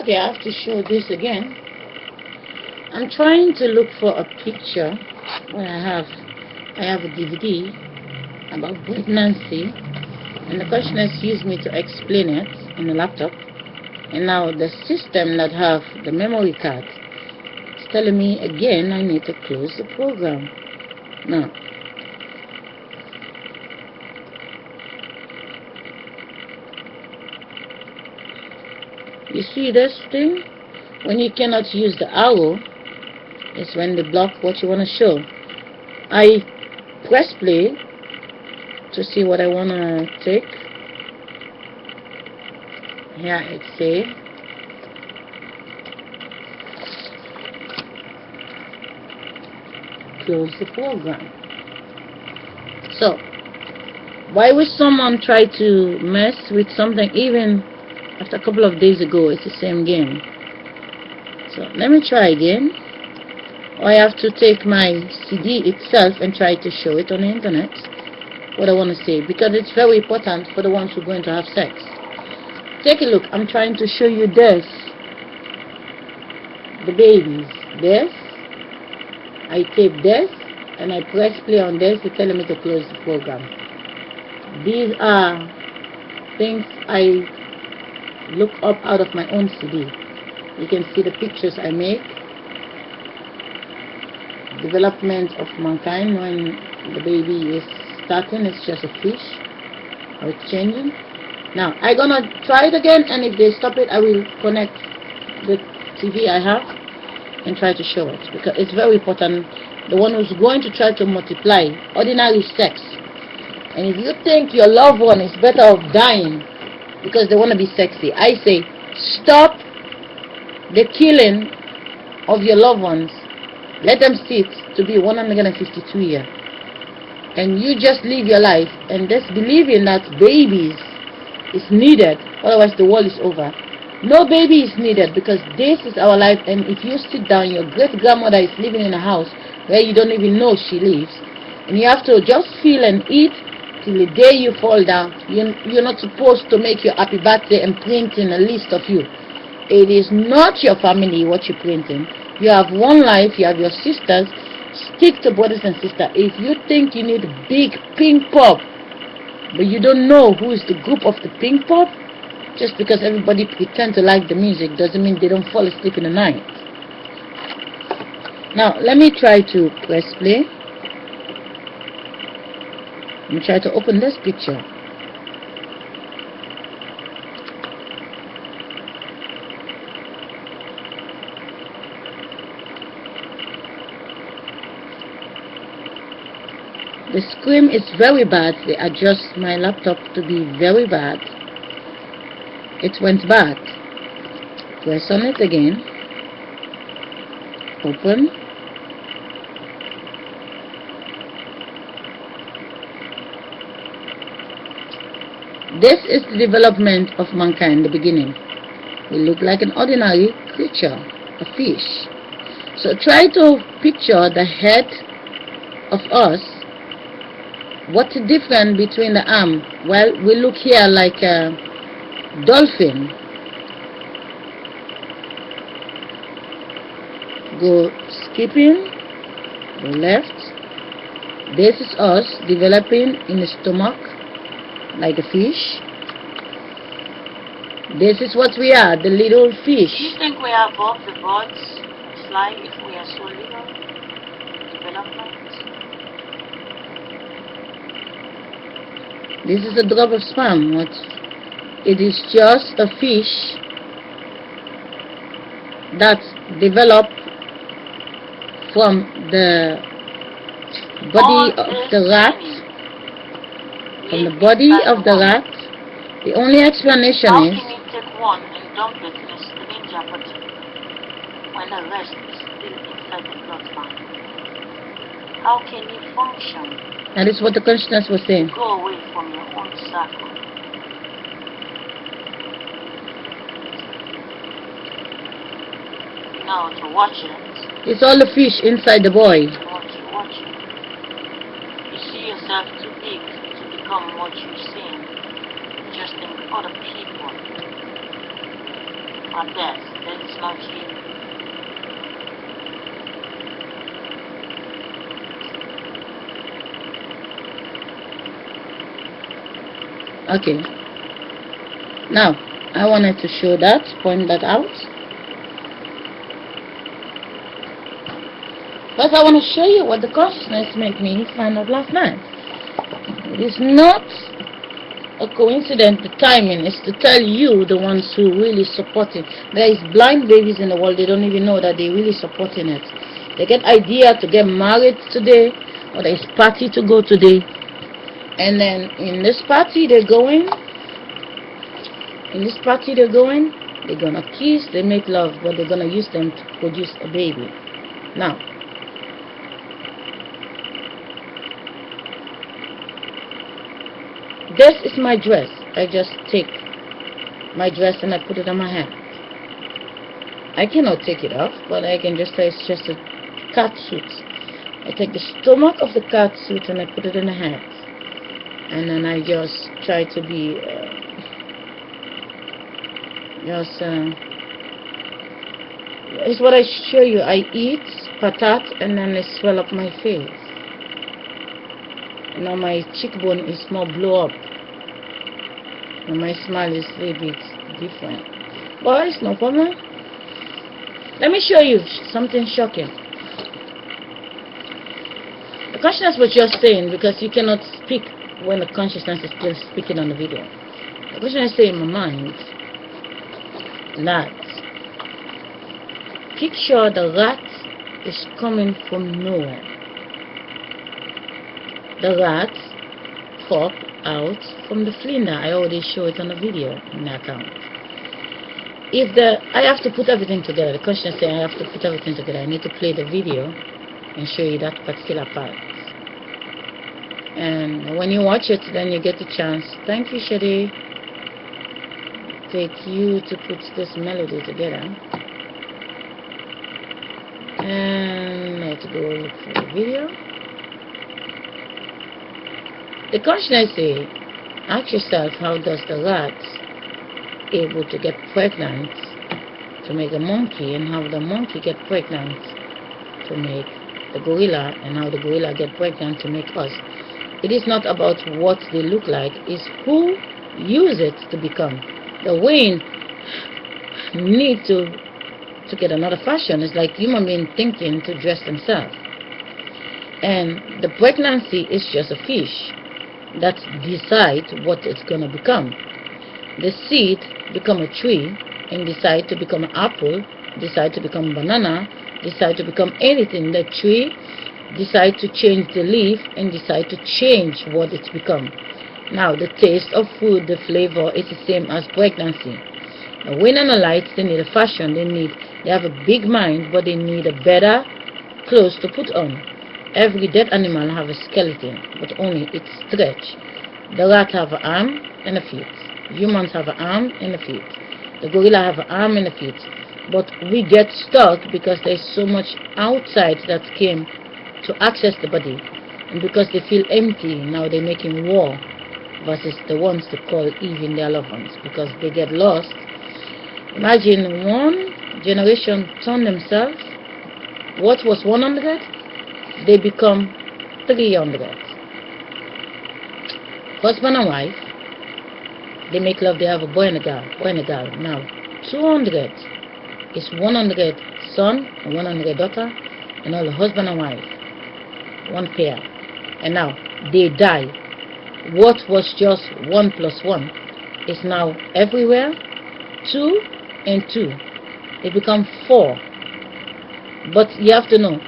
Okay, I have to show this again. I'm trying to look for a picture where I have a DVD about pregnancy, and the questionnaires used me to explain it in the laptop. And now the system that have the memory card is telling me again I need to close the program. Now, you see this thing? When you cannot use the arrow, it's when they block what you want to show. I press play to see what I want to take. Here it says close the program. So why would someone try to mess with something even after a couple of days ago? It's the same game. So let me try again. Or I have to take my CD itself and try to show it on the internet what I want to say, because it's very important for the ones who are going to have sex. Take a look. I'm trying to show you this, the babies. This, I tape this and I press play on this to tell me to close the program. These are things I look up out of my own CD. You can see the pictures I make, development of mankind when the baby is starting. It's just a fish, or it's changing. Now I'm gonna try it again, and if they stop it, I will connect the TV I have and try to show it, because it's very important. The one who's going to try to multiply ordinary sex, and if you think your loved one is better off dying because they want to be sexy, I say stop the killing of your loved ones. Let them sit to be 152 years, and you just live your life and just believing that babies is needed, otherwise the world is over. No baby is needed, because this is our life. And if you sit down, your great grandmother is living in a house where you don't even know she lives, and you have to just feel and eat till the day you fall down. You're not supposed to make your happy birthday and printing a list of you. It is not your family what you're printing. You have one life. You have your sisters. Stick to brothers and sisters. If you think you need big pink pop, but you don't know who is the group of the pink pop, just because everybody pretend to like the music doesn't mean they don't fall asleep in the night. Now let me try to press play. Let me try to open this picture. The screen is very bad. They adjust my laptop to be very bad. It went back. Press on it again. Open. This is the development of mankind, the beginning. We look like an ordinary creature, a fish. So try to picture the head of us. What's the difference between the arm? Well, we look here like a dolphin. Go skipping, go left. This is us developing in the stomach like a fish. This is what we are, the little fish. Do you think we are above the birds? It's like if we are so little development. This is a drop of sperm. It is just a fish that developed from the body of the rat. From the body of the rat. The only explanation is, how can you take one and dump it in a ninja body when the rest is still inside the blood line? How can you function? that is what the consciousness was saying. Go away from your own circle. Now to watch it. It's all the fish inside the boy. Watch it. You see yourself too big to become what you seem. Just think other people are dead. then it's not here. Okay. Now, I wanted to show that, point that out. But I want to show you what the consciousness made me find out last night. It is not a coincidence. The timing is to tell you, the ones who really support it. There is blind babies in the world, they don't even know that they're really supporting it. They get idea to get married today, or there is party to go today, and then in this party they're going, they're gonna kiss, they make love, but they're gonna use them to produce a baby. Now, this is my dress. I just take my dress and I put it on my hand. I cannot take it off, but I can just say it's just a cat suit. I take the stomach of the cat suit and I put it in the hand, and then I just try to be it's what I show you. I eat patat and then I swell up my face. Now my cheekbone is more blow up, and my smile is a little bit different, but it's no problem. Let me show you something shocking. The consciousness was just saying, because you cannot speak when the consciousness is still speaking on the video. The consciousness saying in my mind that picture the rat is coming from nowhere. The rat pop out from the flinder. I already show it on the video in the account. I have to put everything together. The consciousness saying I have to put everything together. I need to play the video and show you that particular part. And when you watch it, then you get the chance. Thank you, Shade. Take you to put this melody together. And let's go look for the video. The consciousness say, ask yourself, how does the rat able to get pregnant to make a monkey, and how the monkey get pregnant to make the gorilla, and how the gorilla get pregnant to make us. It is not about what they look like, it's who use it to become. The wind need to get another fashion. It's like human being thinking to dress themselves. And the pregnancy is just a fish that decide what it's going to become. The seed become a tree and decide to become an apple, decide to become banana, decide to become anything. The tree decide to change the leaf and decide to change what it's become. Now the taste of food, the flavor is the same as pregnancy. The wind and the lights, they need a fashion, they have a big mind, but they need a better clothes to put on. Every dead animal have a skeleton, but only it's stretch. The rat have an arm and a feet. Humans have an arm and a feet. The gorilla have an arm and a feet. But we get stuck because there's so much outside that came to access the body. And because they feel empty, now they're making war versus the ones to call even their loved ones, because they get lost. Imagine one generation turn themselves. What was 100? They become 300. Husband and wife, they make love, they have a boy and a girl. Now 200 is 100 son and 100 daughter, and all the husband and wife, one pair. And now they die. What was just 1 + 1 is now everywhere 2 and 2. It become 4. But you have to know,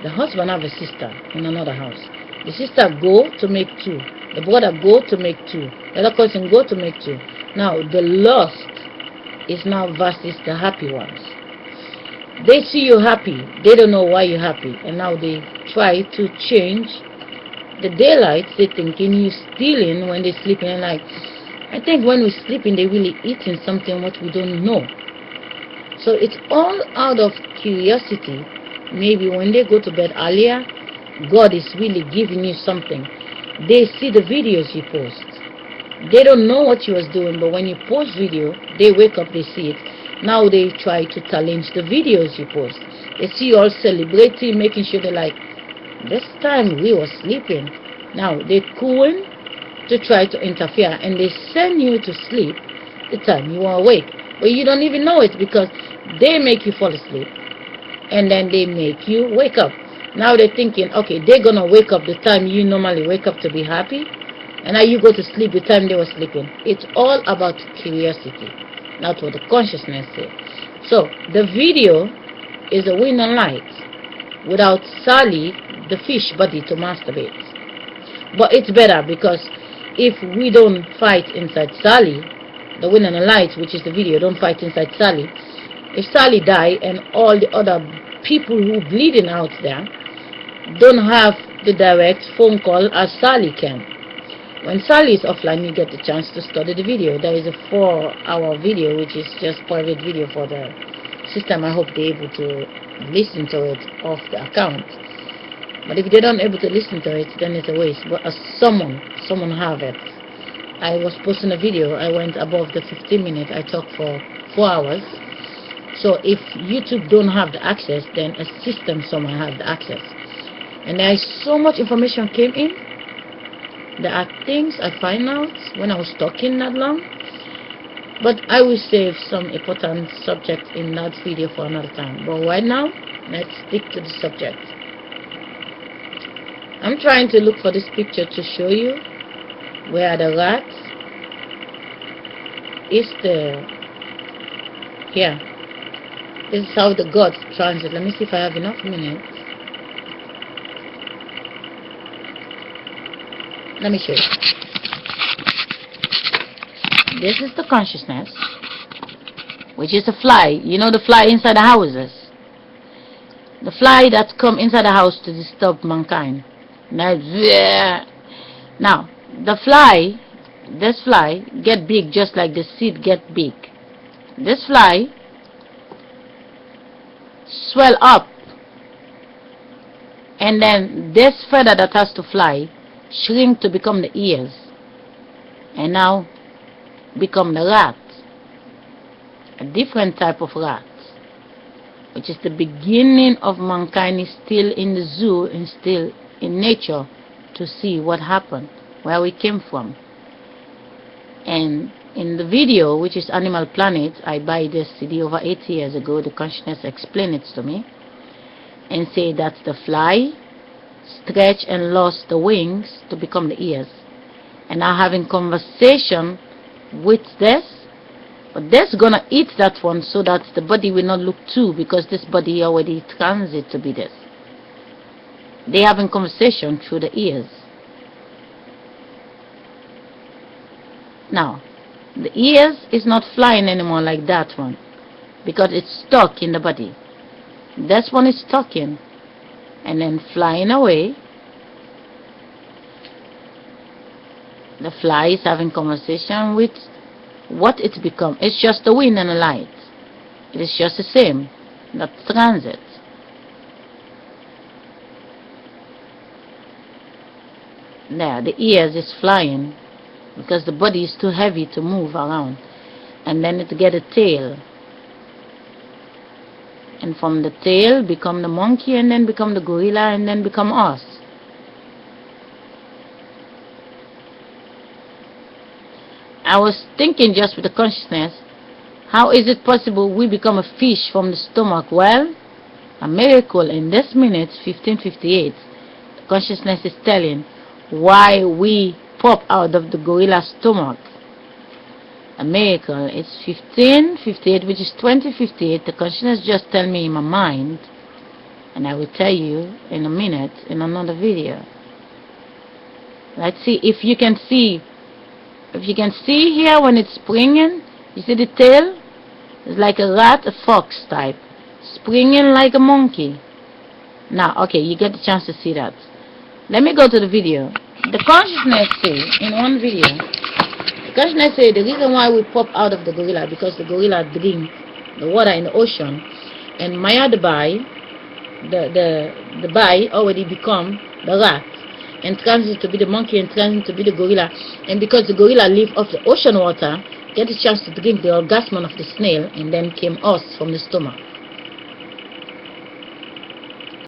the husband have a sister in another house. The sister go to make 2. The brother go to make 2. The other person go to make 2. Now the lost is now versus the happy ones. They see you happy, they don't know why you're happy, and now they try to change the daylight. They thinking you stealing when they sleeping, and like, I think when we're sleeping they really eating something what we don't know. So it's all out of curiosity. Maybe when they go to bed earlier, God is really giving you something. They see the videos you post. They don't know what you was doing, but when you post video, they wake up, they see it. Now they try to challenge the videos you post. They see you all celebrating, making sure they're like, this time we were sleeping. Now they're cooing to try to interfere, and they send you to sleep the time you are awake. But you don't even know it, because they make you fall asleep and then they make you wake up. Now they're thinking, okay, they're gonna wake up the time you normally wake up to be happy, and now you go to sleep the time they were sleeping. It's all about curiosity. That's what the consciousness says. So the video is a win and light without Sally, the fish body, to masturbate. But it's better, because if we don't fight inside Sally, the win and the light, which is the video, don't fight inside Sally. If Sally die and all the other people who bleeding out there don't have the direct phone call as Sally can. When Sally is offline, you get the chance to study the video. There is a 4-hour video, which is just private video for the system. I hope they're able to listen to it off the account. But if they're not able to listen to it, then it's a waste. But as someone have it. I was posting a video, I went above the 15 minutes, I talked for 4 hours. So if YouTube don't have the access, then a system somewhere have the access. And there is so much information came in. There are things I find out when I was talking that long. But I will save some important subject in that video for another time. But right now, let's stick to the subject. I'm trying to look for this picture to show you where the rat is. Here. This is how the gods transit. Let me see if I have enough minutes. Let me show you. This is the consciousness, which is a fly. You know the fly inside the houses? The fly that come inside the house to disturb mankind. Now, the fly, this fly get big just like the seed get big. This fly swell up, and then this feather that has to fly shrink to become the ears, and now become the rat, a different type of rat, which is the beginning of mankind. Is still in the zoo and still in nature to see what happened, where we came from. And in the video, which is Animal Planet, I buy this CD over 8 years ago. The consciousness explained it to me and say that the fly stretched and lost the wings to become the ears, and now having conversation with this, but this gonna eat that one so that the body will not look too, because this body already transit to be this. They having conversation through the ears. Now the ears is not flying anymore like that one, because it's stuck in the body. This one is stuck in and then flying away. The fly is having conversation with what it's become. It's just the wind and the light. It is just the same, that transit. There, the ears is flying because the body is too heavy to move around, and then it get a tail, and from the tail become the monkey, and then become the gorilla, and then become us. I was thinking just with the consciousness, how is it possible we become a fish from the stomach? Well, a miracle. In this minute 1558, the consciousness is telling why we pop out of the gorilla stomach. A miracle. It's 1558, which is 2058. The consciousness just tell me in my mind, and I will tell you in a minute in another video. Let's see if you can see. If you can see here when it's springing, you see the tail? It's like a rat, a fox type, springing like a monkey. Now, okay, you get the chance to see that. Let me go to the video. The consciousness say in one video, the consciousness say the reason why we pop out of the gorilla, because the gorilla drink the water in the ocean, and Maya the bai already become the rat, and transit to be the monkey, and transit to be the gorilla. And because the gorilla live off the ocean water, get a chance to drink the orgasm of the snail, and then came us from the stomach.